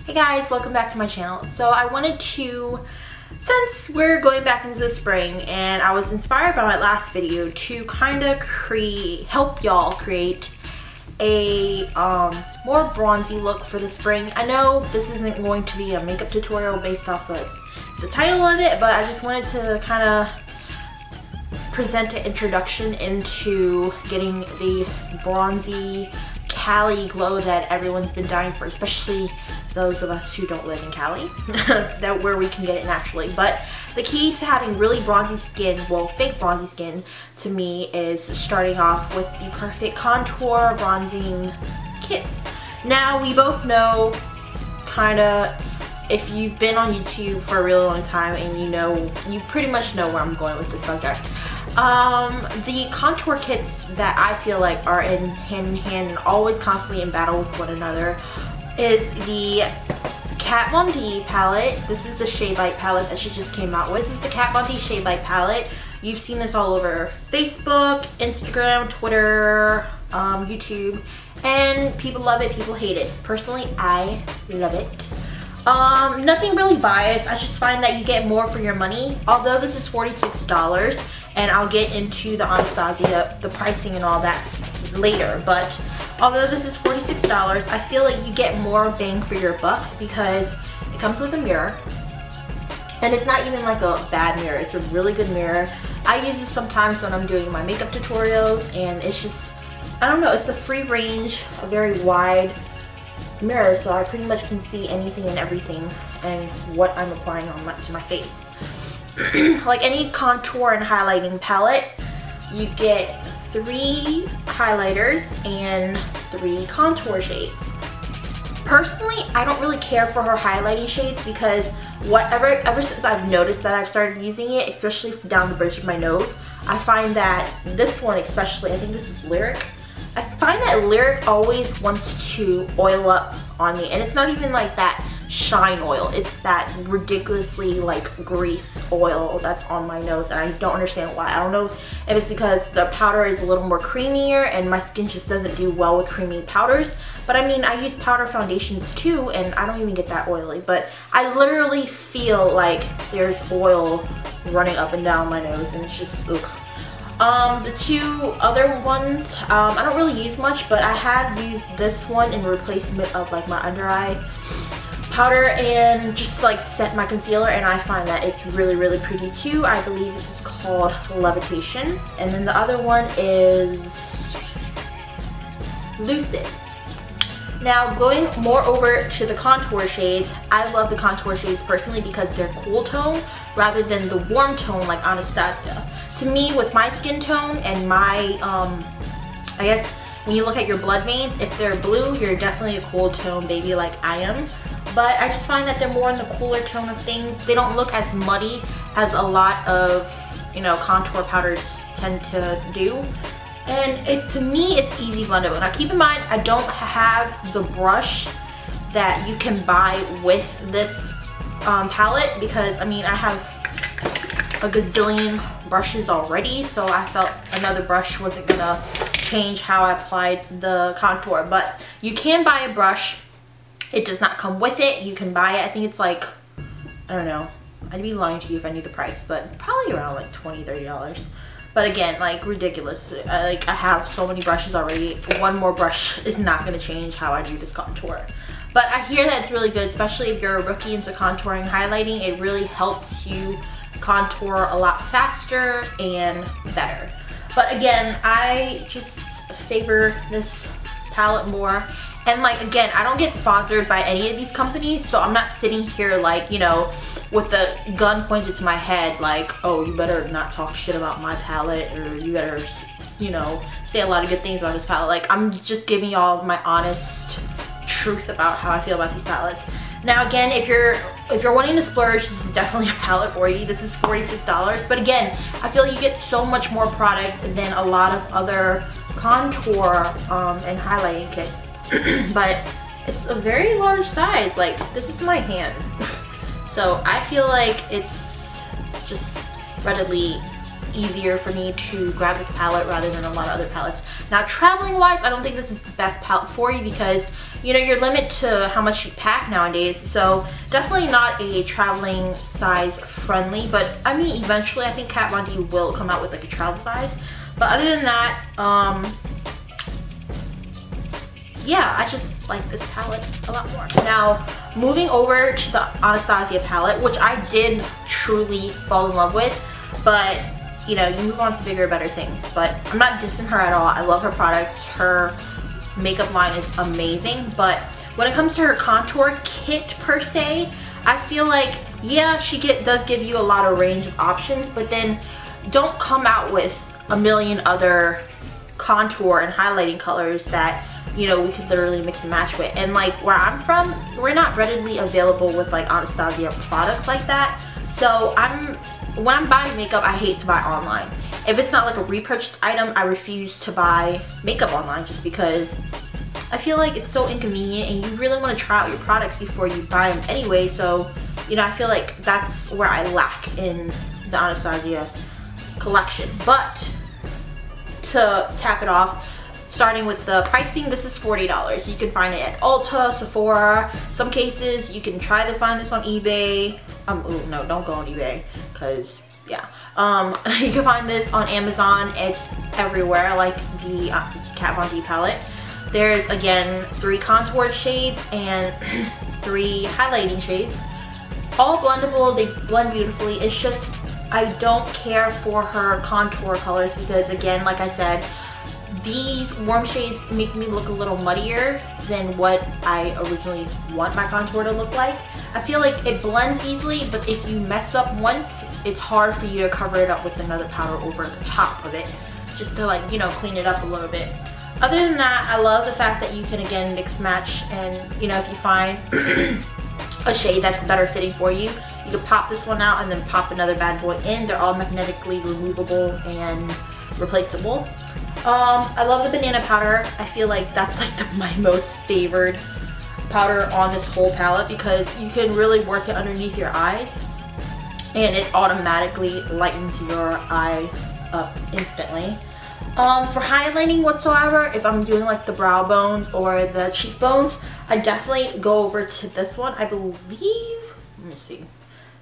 Hey guys, welcome back to my channel. So I wanted to, since we're going back into the spring and I was inspired by my last video to kind of help y'all create a more bronzy look for the spring. I know this isn't going to be a makeup tutorial based off of the title of it, but I just wanted to kind of present an introduction into getting the bronzy Cali glow that everyone's been dying for, especially those of us who don't live in Cali, that where we can get it naturally. But the key to having really bronzy skin, well, fake bronzy skin, to me is starting off with the perfect contour bronzing kits. Now, we both know, kinda, if you've been on YouTube for a really long time and you pretty much know where I'm going with this subject. The contour kits that I feel like are in hand and always constantly in battle with one another is the Kat Von D palette. This is the ShadeLight palette that she just came out with. This is the Kat Von D ShadeLight palette. You've seen this all over Facebook, Instagram, Twitter, YouTube, and people love it, people hate it. Personally, I love it. Nothing really biased. I just find that you get more for your money. Although this is $46, and I'll get into the Anastasia, the pricing and all that later, but although this is $46, I feel like you get more bang for your buck because it comes with a mirror, and it's not even like a bad mirror, it's a really good mirror. I use this sometimes when I'm doing my makeup tutorials, and it's just, I don't know, it's a free range, a very wide mirror, so I pretty much can see anything and everything and what I'm applying on to my face. Like any contour and highlighting palette, you get 3 highlighters and 3 contour shades. Personally, I don't really care for her highlighting shades because ever since I've noticed that I've started using it, especially down the bridge of my nose, I find that this one especially, I think this is Lyric, I find that Lyric always wants to oil up on me, and it's not even like that shine oil, it's that ridiculously like grease oil that's on my nose, and I don't understand why. I don't know if it's because the powder is a little more creamier and my skin just doesn't do well with creamy powders, but I mean, I use powder foundations too and I don't even get that oily, but I literally feel like there's oil running up and down my nose, and it's just ugh. The 2 other ones, I don't really use much, but I have used this one in replacement of like my under eye powder and just like set my concealer, and I find that it's really pretty too. I believe this is called Levitation, and then the other one is Lucid. Now, going more over to the contour shades, I love the contour shades personally because they're cool tone rather than the warm tone like Anastasia. To me, with my skin tone and my, I guess when you look at your blood veins, if they're blue, you're definitely a cool tone baby like I am. But I just find that they're more in the cooler tone of things. They don't look as muddy as a lot of, contour powders tend to do. And to me, it's easy blendable. Now keep in mind, I don't have the brush that you can buy with this palette because, I mean, I have a gazillion brushes already, so I felt another brush wasn't gonna change how I applied the contour. But you can buy a brush. It does not come with it. You can buy it. I think it's like, I don't know, I'd be lying to you if I knew the price, but probably around like $20–30. But again, like ridiculous. I have so many brushes already. One more brush is not gonna change how I do this contour. But I hear that it's really good, especially if you're a rookie into contouring, highlighting. It really helps you contour a lot faster and better. But again, I just favor this palette more. And like, again, I don't get sponsored by any of these companies, so I'm not sitting here like, with the gun pointed to my head like, oh, you better not talk shit about my palette, or you better, say a lot of good things about this palette. Like, I'm just giving y'all my honest truth about how I feel about these palettes. Now again, if you're wanting to splurge, this is definitely a palette for you. This is $46, but again, I feel you get so much more product than a lot of other contour and highlighting kits. But it's a very large size. Like, this is my hand. So I feel like it's just readily easier for me to grab this palette rather than a lot of other palettes. Now, traveling wise, I don't think this is the best palette for you because you know, you're limited to how much you pack nowadays, so definitely not a traveling size friendly, but I mean eventually I think Kat Von D will come out with like a travel size. But other than that, yeah, I just like this palette a lot more. Now, moving over to the Anastasia palette, which I did truly fall in love with, but you know, you move on to bigger, better things. But I'm not dissing her at all. I love her products. Her makeup line is amazing, but when it comes to her contour kit per se, I feel like, yeah, she does give you a lot of range of options, but then don't come out with a million other contour and highlighting colors that, you know, we could literally mix and match with. And like where I'm from, we're not readily available with like Anastasia products like that. So when I'm buying makeup, I hate to buy online. If it's not like a repurchase item, I refuse to buy makeup online just because I feel like it's so inconvenient and you really want to try out your products before you buy them anyway. So, you know, I feel like that's where I lack in the Anastasia collection. But to tap it off, starting with the pricing, this is $40. You can find it at Ulta, Sephora. Some cases you can try to find this on eBay. Ooh, no, don't go on eBay, because yeah. You can find this on Amazon. It's everywhere, like the Kat Von D palette. There's again 3 contour shades and 3 highlighting shades. All blendable, they blend beautifully. It's just I don't care for her contour colors because, again, like I said, these warm shades make me look a little muddier than what I originally want my contour to look like. I feel like it blends easily, but if you mess up once, it's hard for you to cover it up with another powder over the top of it, just to, like, you know, clean it up a little bit. Other than that, I love the fact that you can, again, mix match, and, you know, if you find a shade that's better fitting for you, you can pop this one out and then pop another bad boy in. They're all magnetically removable and replaceable. I love the banana powder. I feel like that's like my most favored powder on this whole palette because you can really work it underneath your eyes and it automatically lightens your eye up instantly. For highlighting whatsoever, if I'm doing like the brow bones or the cheekbones, I definitely go over to this one. I believe, let me see,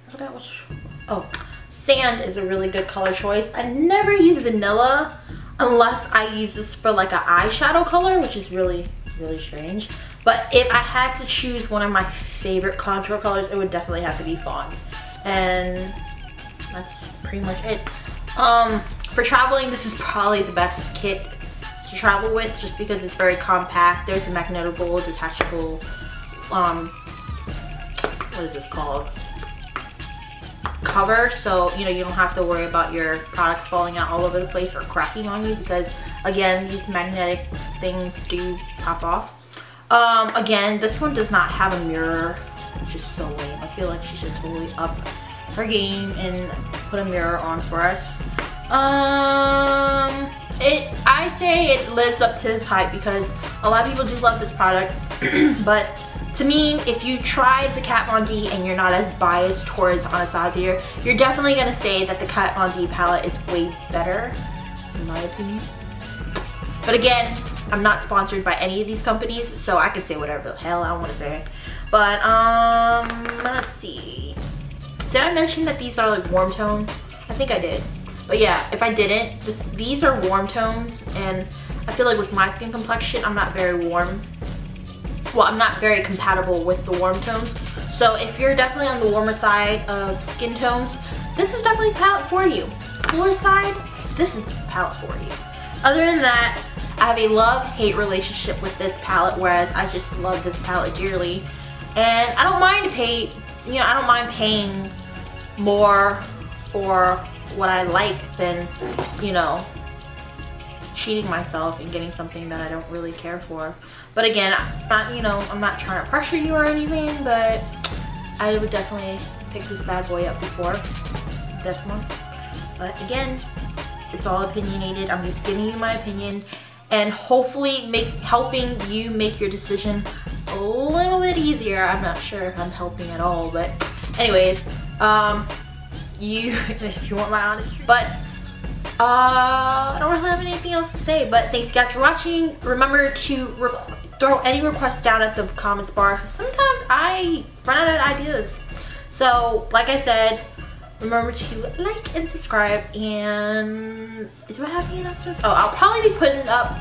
I forgot which, oh, Sand is a really good color choice. I never use vanilla unless I use this for like an eyeshadow color, which is really, really strange. But if I had to choose one of my favorite contour colors, it would definitely have to be Fawn. And that's pretty much it. For traveling, this is probably the best kit to travel with just because it's very compact. There's a magnetable, detachable, what is this called? Cover, so you know you don't have to worry about your products falling out all over the place or cracking on you because, again, these magnetic things do pop off. Again, this one does not have a mirror, which is so lame. I feel like she should totally up her game and put a mirror on for us. I say it lives up to its hype because a lot of people do love this product, but to me, if you try the Kat Von D and you're not as biased towards Anastasia, you're definitely going to say that the Kat Von D palette is way better, in my opinion. But again, I'm not sponsored by any of these companies, so I can say whatever the hell I want to say. But, let's see. Did I mention that these are like warm tone? I think I did. But yeah, if I didn't, these are warm tones, and I feel like with my skin complexion, I'm not very warm. Well, I'm not very compatible with the warm tones. So if you're definitely on the warmer side of skin tones, this is definitely the palette for you. Cooler side, this is the palette for you. Other than that, I have a love-hate relationship with this palette, whereas I just love this palette dearly. And I don't mind I don't mind paying more for what I like than, you know, cheating myself and getting something that I don't really care for. But again, I'm not trying to pressure you or anything, but I would definitely pick this bad boy up before this one. But again, it's all opinionated. I'm just giving you my opinion and hopefully helping you make your decision a little bit easier. I'm not sure if I'm helping at all, but anyways, if you want my honest, but I don't really have anything else to say. But thanks guys for watching. Remember to throw any requests down at the comments bar. Sometimes I run out of ideas. So like I said, remember to like and subscribe. And do I have any announcements? Oh, I'll probably be putting up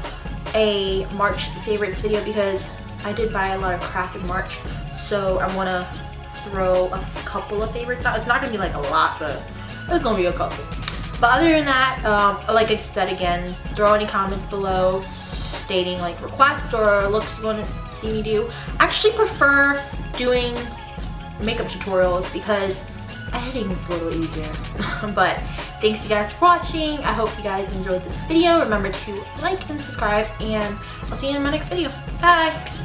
a March favorites video because I did buy a lot of crap in March. So I want to throw a couple of favorites out. It's not going to be like a lot, but there's going to be a couple. But other than that, like I said again, throw any comments below stating like requests or looks you want to see me do. I actually prefer doing makeup tutorials because editing is a little easier. But thanks you guys for watching. I hope you guys enjoyed this video. Remember to like and subscribe, and I'll see you in my next video. Bye!